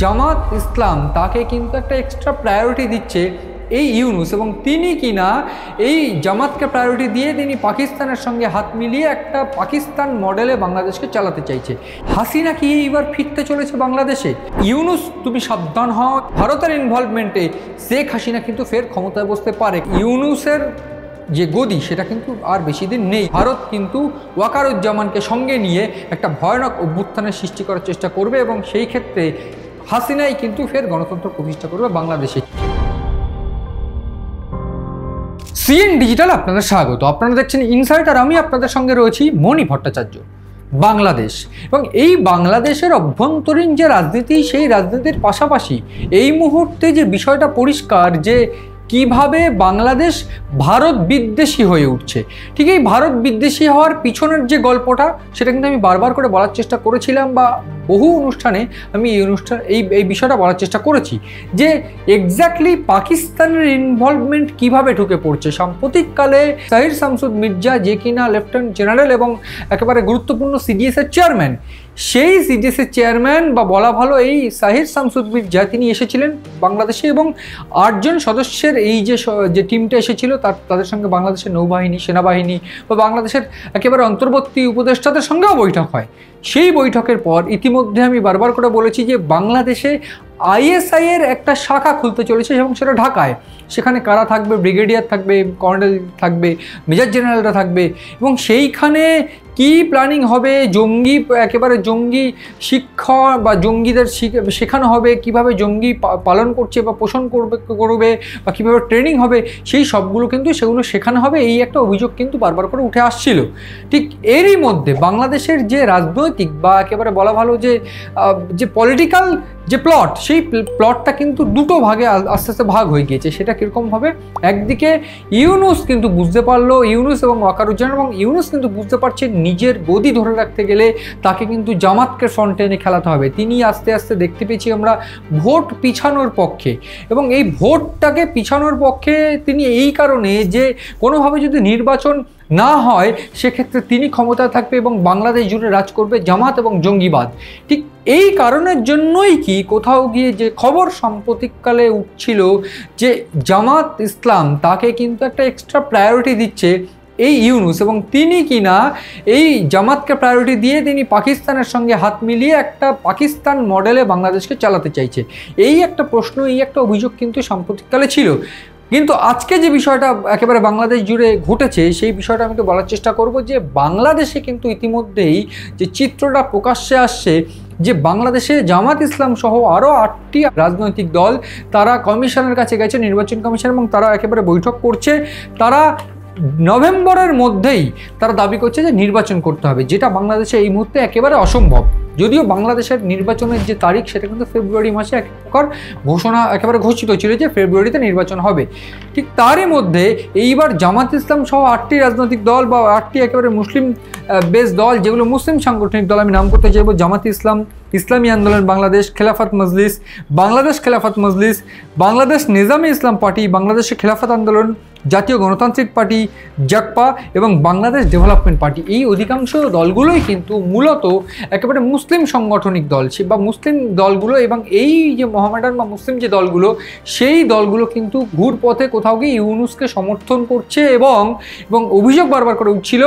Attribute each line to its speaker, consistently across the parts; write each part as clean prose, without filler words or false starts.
Speaker 1: জামাত ইসলাম তাকে কিন্তু একটা এক্সট্রা প্রায়োরিটি দিচ্ছে এই ইউনুস, এবং তিনি কিনা এই জামাতকে প্রায়োরিটি দিয়ে তিনি পাকিস্তানের সঙ্গে হাত মিলিয়ে একটা পাকিস্তান মডেলে বাংলাদেশকে চালাতে চাইছে। হাসিনা কি এইবার ফিরতে চলেছে বাংলাদেশে? ইউনুস তুমি সাবধান হও, ভারতের ইনভলভমেন্টে শেখ হাসিনা কিন্তু ফের ক্ষমতায় বসতে পারে। ইউনুসের যে গদি সেটা কিন্তু আর বেশি দিন নেই। ভারত কিন্তু ওয়াকারুজ্জামানকে সঙ্গে নিয়ে একটা ভয়ানক অভ্যুত্থানের সৃষ্টি করার চেষ্টা করবে, এবং সেই ক্ষেত্রে হাসিনাই কিন্তু ফের গণতন্ত্র প্রতিষ্ঠা করবে বাংলাদেশে। সিএন ডিজিটাল আপনাদের স্বাগত। আপনারা দেখছেন ইনসাইট, আর আমি আপনাদের সঙ্গে রয়েছি মণি ভট্টাচার্য। বাংলাদেশ এবং এই বাংলাদেশের অভ্যন্তরীণ যে রাজনীতি, সেই রাজনীতির পাশাপাশি এই মুহূর্তে যে বিষয়টা পরিষ্কার যে কিভাবে বাংলাদেশ ভারত বিদ্বেষী হয়ে উঠছে। ঠিক এই ভারত বিদ্বেষী হওয়ার পিছনের যে গল্পটা, সেটা কিন্তু আমি বারবার করে বলার চেষ্টা করেছিলাম, বা বহু অনুষ্ঠানে আমি এই বিষয়টা বলার চেষ্টা করেছি যে এক্স্যাক্টলি পাকিস্তানের ইনভলভমেন্ট কিভাবে ঢুকে পড়ছে। সাম্প্রতিককালে সাহির শামসুদ মির্জা, যে কিনা লেফটেন্যান্ট জেনারেল এবং একেবারে গুরুত্বপূর্ণ সিডিএসের চেয়ারম্যান, সেই সিডিএসের চেয়ারম্যান বা বলা ভালো এই সাহির শামসুদ মির্জা, তিনি এসেছিলেন বাংলাদেশে, এবং 8 জন সদস্যের এই যে টিমটা এসেছিল তাদের সঙ্গে বাংলাদেশের নৌবাহিনী, সেনাবাহিনী বা বাংলাদেশের একেবারে অন্তর্বর্তী উপদেষ্টাদের সঙ্গেও বৈঠক হয়। সেই বৈঠকের পর ইতিমধ্যে আমি বারবার করে বলেছি যে বাংলাদেশে আইএসআই এর একটা শাখা খুলতে চলেছে, এবং সেটা ঢাকায়। সেখানে কারা থাকবে? ব্রিগেডিয়ার থাকবে, কর্নেল থাকবে, মেজর জেনারেলরা থাকবে, এবং সেইখানে কি প্ল্যানিং হবে, একেবারে জঙ্গি শিক্ষা বা জঙ্গিদের শেখানো হবে, কিভাবে জঙ্গি পালন করছে বা পোষণ করবে বা কীভাবে ট্রেনিং হবে, সেই সবগুলো কিন্তু সেগুলো শেখানো হবে। এই একটা অভিযোগ কিন্তু বারবার করে উঠে আসছিল। ঠিক এরই মধ্যে বাংলাদেশের যে রাজনৈতিক বা একেবারে বলা ভালো যে পলিটিক্যাল যে প্লট, সেই প্লটটা কিন্তু দুটো ভাগে আস্তে আস্তে ভাগ হয়ে গিয়েছে। সেটা কীরকম হবে? একদিকে ইউনুস কিন্তু বুঝতে পারলো, ইউনুস এবং ওয়াকারুজ্জামান, এবং ইউনুস কিন্তু বুঝতে পারছে নিজের গদি ধরে রাখতে গেলে তাকে কিন্তু জামাতকে ফ্রন্টে এনে খেলাতে হবে। তিনি আস্তে আস্তে দেখতে পেয়েছি আমরা ভোট পিছানোর পক্ষে, এবং এই ভোটটাকে পিছানোর পক্ষে তিনি এই কারণে যে কোনোভাবে যদি নির্বাচন না হয় সেক্ষেত্রে তিনি ক্ষমতায় থাকবে এবং বাংলাদেশ জুড়ে রাজ করবে জামাত এবং জঙ্গিবাদ। ঠিক এই কারণের জন্যই কি কোথাও গিয়ে যে খবর সাম্প্রতিককালে উঠছিল যে জামাত ইসলাম তাকে কিন্তু একটা এক্সট্রা প্রায়োরিটি দিচ্ছে এই ইউনুস, এবং তিনি কিনা এই জামাতকে প্রায়োরিটি দিয়ে তিনি পাকিস্তানের সঙ্গে হাত মিলিয়ে একটা পাকিস্তান মডেলে বাংলাদেশকে চালাতে চাইছে। এই একটা প্রশ্ন, এই একটা অভিযোগ কিন্তু সাম্প্রতিককালে ছিল। কিন্তু আজকে যে বিষয়টা একেবারে বাংলাদেশ জুড়ে ঘটেছে, সেই বিষয়টা আমি তো বলার চেষ্টা করব যে বাংলাদেশে কিন্তু ইতিমধ্যেই যে চিত্রটা প্রকাশ্যে আসছে যে বাংলাদেশে জামাত ইসলাম সহ আরও 8টি রাজনৈতিক দল তারা কমিশনের কাছে গেছে, নির্বাচন কমিশন, এবং তারা একেবারে বৈঠক করছে। তারা নভেম্বরের মধ্যেই তারা দাবি করছে যে নির্বাচন করতে হবে, যেটা বাংলাদেশে এই মুহূর্তে একেবারে অসম্ভব। যদিও বাংলাদেশের নির্বাচনের যে তারিখ সেটা কিন্তু ফেব্রুয়ারি মাসে এক প্রকার একেবারে ঘোষিত ছিল যে ফেব্রুয়ারিতে নির্বাচন হবে। ঠিক তারই মধ্যে এইবার জামাত ইসলাম সহ 8টি রাজনৈতিক দল বা 8টি একেবারে মুসলিম বেস দল, যেগুলো মুসলিম সাংগঠনিক দল, আমি নাম করতে চাইব জামাত ইসলাম, ইসলামী আন্দোলন বাংলাদেশ, খেলাফত মজলিস, বাংলাদেশ খেলাফত মজলিস, বাংলাদেশ নিজামে ইসলাম পার্টি, বাংলাদেশের খেলাফত আন্দোলন, জাতীয় গণতান্ত্রিক পার্টি জাকপা এবং বাংলাদেশ ডেভেলপমেন্ট পার্টি। এই অধিকাংশ দলগুলোই কিন্তু মূলত একেবারে মুসলিম সাংগঠনিক দল বা মুসলিম দলগুলো, এবং এই যে মোহামেডান বা মুসলিম যে দলগুলো, সেই দলগুলো কিন্তু ঘুরপথে কোথাও গিয়ে ইউনুসকে সমর্থন করছে, এবং অভিযোগ বারবার করে উঠছিল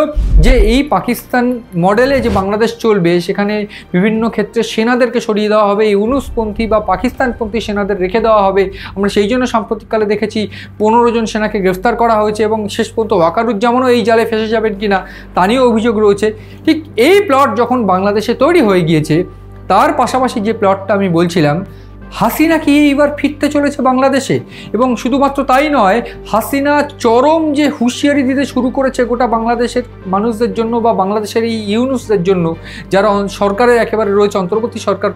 Speaker 1: যে এই পাকিস্তান মডেলে যে বাংলাদেশ চলবে সেখানে বিভিন্ন ক্ষেত্রে সেনাদেরকে সরিয়ে দেওয়া হবে, ইউনুসপন্থী বা পাকিস্তানপন্থী সেনাদের রেখে দেওয়া হবে। আমরা সেই জন্য সাম্প্রতিককালে দেখেছি 15 জন সেনাকে গ্রেফতার করা হয়েছে, এবং শেষ পর্যন্ত ওয়াকারুজ্জামানও এই জালে ফেসে যাবেন কিনা তা নিয়েও অভিযোগ রয়েছে। ঠিক এই প্লট যখন বাংলাদেশে তৈরি হয়ে গিয়েছে, তার পাশাপাশি যে প্লটটা আমি বলছিলাম, হাসিনা কি এইবার ফিরতে চলেছে বাংলাদেশে? এবং শুধুমাত্র তাই নয়, হাসিনা চরম যে হুঁশিয়ারি দিতে শুরু করেছে গোটা বাংলাদেশের মানুষদের জন্য বা বাংলাদেশের এই ইউনুসদের জন্য, যারা সরকারের একেবারে রয়েছে, অন্তর্বর্তী সরকার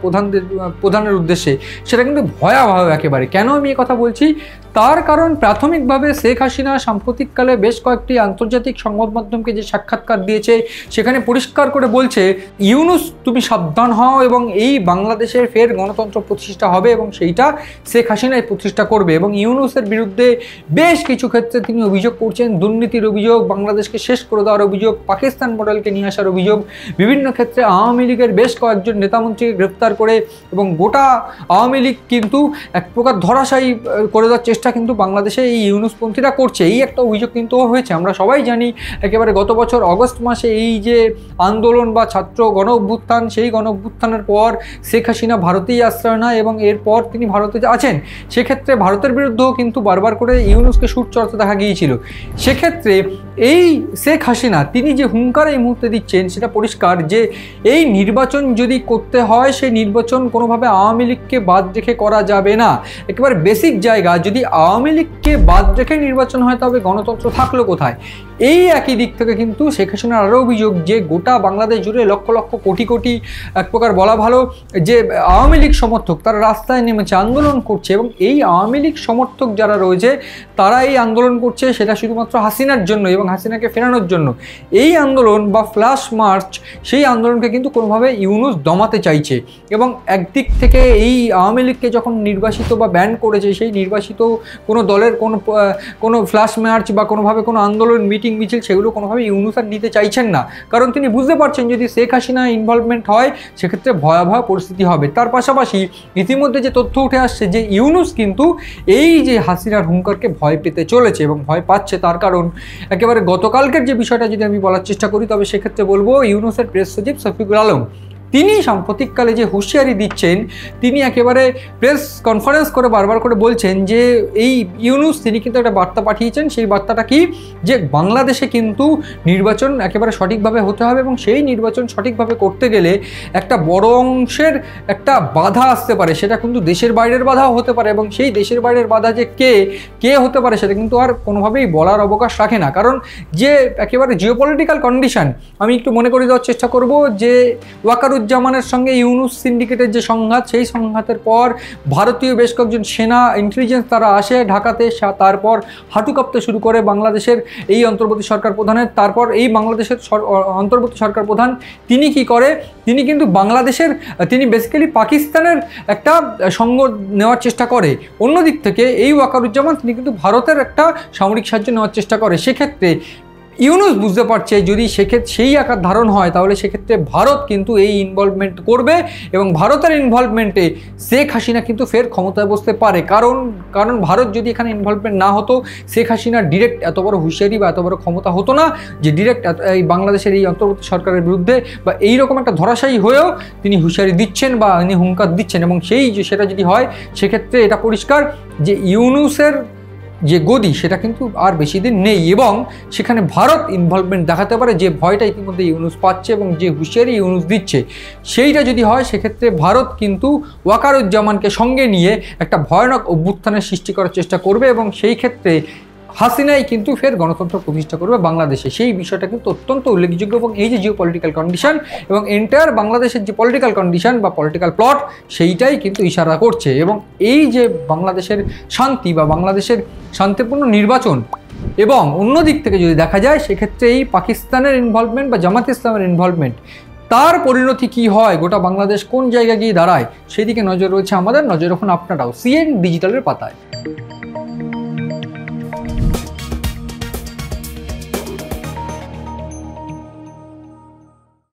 Speaker 1: প্রধানের উদ্দেশ্যে, সেটা কিন্তু ভয়াবহ একেবারে। কেন আমি এই কথা বলছি? তার কারণ প্রাথমিকভাবে শেখ হাসিনা সাম্প্রতিককালে বেশ কয়েকটি আন্তর্জাতিক সংবাদ মাধ্যমকে যে সাক্ষাৎকার দিয়েছে, সেখানে পরিষ্কার করে বলছে ইউনুস তুমি সাবধান হও, এবং এই বাংলাদেশের ফের গণতন্ত্র প্রতিষ্ঠা হবে হবে এবং সেইটা শেখ হাসিনাই প্রতিষ্ঠা করবে। এবং ইউনূসের বিরুদ্ধে বেশ কিছু ক্ষেত্রে তিনি অভিযোগ করছেন, দুর্নীতির অভিযোগ, বাংলাদেশকে শেষ করে দেওয়ার অভিযোগ, পাকিস্তান মডেলকে নিয়ে আসার অভিযোগ, বিভিন্ন ক্ষেত্রে আওয়ামী লীগের বেশ কয়েকজন নেতামন্ত্রীকে গ্রেপ্তার করে এবং গোটা আওয়ামী লীগ কিন্তু এক প্রকার ধরাশায়ী করে দেওয়ার চেষ্টা কিন্তু বাংলাদেশে এই ইউনূসপন্থীরা করছে, এই একটা অভিযোগ কিন্তু হয়েছে। আমরা সবাই জানি একেবারে গত বছর অগস্ট মাসে এই যে আন্দোলন বা ছাত্র গণ অভ্যুত্থান, সেই গণ অভ্যুত্থানের পর শেখ হাসিনা ভারতেই আশ্রয় নেয় এবং এরপর তিনি ভারতে আছেন। সেক্ষেত্রে ভারতের বিরুদ্ধেও কিন্তু বারবার করে ইউনূসকে সুর চড়াতে দেখা গিয়েছিল। সেক্ষেত্রে এই শেখ হাসিনা তিনি যে হুঙ্কার এই মুহূর্তে দিচ্ছেন সেটা পরিষ্কার যে এই নির্বাচন যদি করতে হয় সেই নির্বাচন কোনোভাবে আওয়ামী লীগকে বাদ রেখে করা যাবে না। একেবারে বেসিক জায়গা, যদি আওয়ামী লীগকে বাদ রেখে নির্বাচন হয় তবে গণতন্ত্র থাকলো কোথায়? এই একই দিক থেকে কিন্তু শেখ হাসিনার আরও অভিযোগ যে গোটা বাংলাদেশ জুড়ে লক্ষ লক্ষ কোটি কোটি এক প্রকার বলা ভালো যে আওয়ামী লীগ সমর্থক তারা রাস্তায় নেমেছে, আন্দোলন করছে এবং এই আওয়ামী লীগ সমর্থক যারা রয়েছে তারা এই আন্দোলন করছে সেটা শুধুমাত্র হাসিনার জন্য এবং হাসিনাকে ফেরানোর জন্য। এই আন্দোলন বা ফ্ল্যাশ মার্চ, সেই আন্দোলনকে কিন্তু কোনোভাবে ইউনূস দমাতে চাইছে এবং একদিক থেকে এই আওয়ামী লীগকে যখন নির্বাসিত বা ব্যান করেছে, সেই নির্বাসিত কোনো দলের কোনো ফ্ল্যাশ মার্চ বা কোনোভাবে কোনো আন্দোলন মিছিল সেগুলো কোনোভাবে ইউনূস আর নিতে চাইছেন না, কারণ তিনি বুঝতে পারছেন যদি শেখ হাসিনা ইনভলভমেন্ট হয় সেক্ষেত্রে ভয়াবহ পরিস্থিতি হবে। তার পাশাপাশি ইতিমধ্যে যে তথ্য উঠে আসছে যে ইউনূস কিন্তু এই যে হাসিনার হুঙ্কারকে ভয় পেতে চলেছে এবং ভয় পাচ্ছে, তার কারণ একেবারে গতকালকের যে বিষয়টা যদি আমি বলার চেষ্টা করি তবে সেক্ষেত্রে বলবো ইউনূসের প্রেস সচিব শফিকুল আলম তিনি সাম্প্রতিককালে যে হুঁশিয়ারি দিচ্ছেন, তিনি একেবারে প্রেস কনফারেন্স করে বারবার করে বলছেন যে এই ইউনূস তিনি কিন্তু একটা বার্তা পাঠিয়েছেন। সেই বার্তাটা কি, যে বাংলাদেশে কিন্তু নির্বাচন একেবারে সঠিকভাবে হতে হবে এবং সেই নির্বাচন সঠিকভাবে করতে গেলে একটা বড় অংশের একটা বাধা আসতে পারে, সেটা কিন্তু দেশের বাইরের বাধাও হতে পারে এবং সেই দেশের বাইরের বাধা যে কে হতে পারে সেটা কিন্তু আর কোনোভাবেই বলার অবকাশ রাখে না। কারণ যে একেবারে জিওপলিটিক্যাল কন্ডিশন, আমি একটু মনে করে দেওয়ার চেষ্টা করব যে ওয়াকারুজ্জামানের সঙ্গে ইউনূস সিন্ডিকেটের যে সংঘাত, সেই সংঘাতের পর ভারতীয় বেশ কয়েকজন সেনা ইন্টেলিজেন্স তারা আসে ঢাকাতে, তারপর হাঁটু কাঁপতে শুরু করে বাংলাদেশের এই অন্তর্বর্তী সরকার প্রধানের। তারপর এই বাংলাদেশের অন্তর্বর্তী সরকার প্রধান তিনি কি করে, তিনি কিন্তু তিনি বেসিক্যালি পাকিস্তানের একটা সঙ্গ নেওয়ার চেষ্টা করে। অন্যদিক থেকে এই ওয়াকারুজ্জামান তিনি কিন্তু ভারতের একটা সামরিক সাহায্য নেওয়ার চেষ্টা করে। সেক্ষেত্রে ইউনূস বুঝতে পারছে যদি সেই আকার ধারণ হয় তাহলে সেক্ষেত্রে ভারত কিন্তু এই ইনভলভমেন্ট করবে এবং ভারতের ইনভলভমেন্টে শেখ হাসিনা কিন্তু ফের ক্ষমতায় বসতে পারে। কারণ ভারত যদি এখানে ইনভলভমেন্ট না হতো শেখ হাসিনার ডিরেক্ট এত বড় হুঁশিয়ারি বা এত বড় ক্ষমতা হতো না যে ডিরেক্ট এই বাংলাদেশের এই অন্তর্বর্তী সরকারের বিরুদ্ধে বা এইরকম একটা ধরাশায়ী হয়েও তিনি হুঁশিয়ারি দিচ্ছেন বা তিনি হুঙ্কার দিচ্ছেন। এবং সেটা যদি হয় সেক্ষেত্রে এটা পরিষ্কার যে ইউনূসের যে গদি সেটা কিন্তু আর বেশি দিন নেই এবং সেখানে ভারত ইনভলভমেন্ট দেখাতে পারে, যে ভয়টা ইতিমধ্যে ইউনূস পাচ্ছে এবং যে হুঁশিয়ারি ইউনূস দিচ্ছে সেইটা যদি হয় সেক্ষেত্রে ভারত কিন্তু ওয়াকারুজ্জামানকে সঙ্গে নিয়ে একটা ভয়ানক অভ্যুত্থানের সৃষ্টি করার চেষ্টা করবে এবং সেই ক্ষেত্রে হাসিনাই কিন্তু ফের গণতন্ত্র প্রতিষ্ঠা করবে বাংলাদেশে। সেই বিষয়টা কিন্তু অত্যন্ত উল্লেখযোগ্য এবং এই যে জিও পলিটিক্যাল কন্ডিশন এবং এন্টায়ার বাংলাদেশের যে পলিটিক্যাল কন্ডিশন বা পলিটিক্যাল প্লট সেইটাই কিন্তু ইশারা করছে। এবং এই যে বাংলাদেশের শান্তি বা বাংলাদেশের শান্তিপূর্ণ নির্বাচন এবং অন্য দিক থেকে যদি দেখা যায় সেক্ষেত্রে এই পাকিস্তানের ইনভলভমেন্ট বা জামাত ইসলামের ইনভলভমেন্ট তার পরিণতি কি হয়, গোটা বাংলাদেশ কোন জায়গায় গিয়ে দাঁড়ায়, সেদিকে নজর রয়েছে আমাদের। নজর রাখুন আপনারাও সিএন ডিজিটালের পাতায়।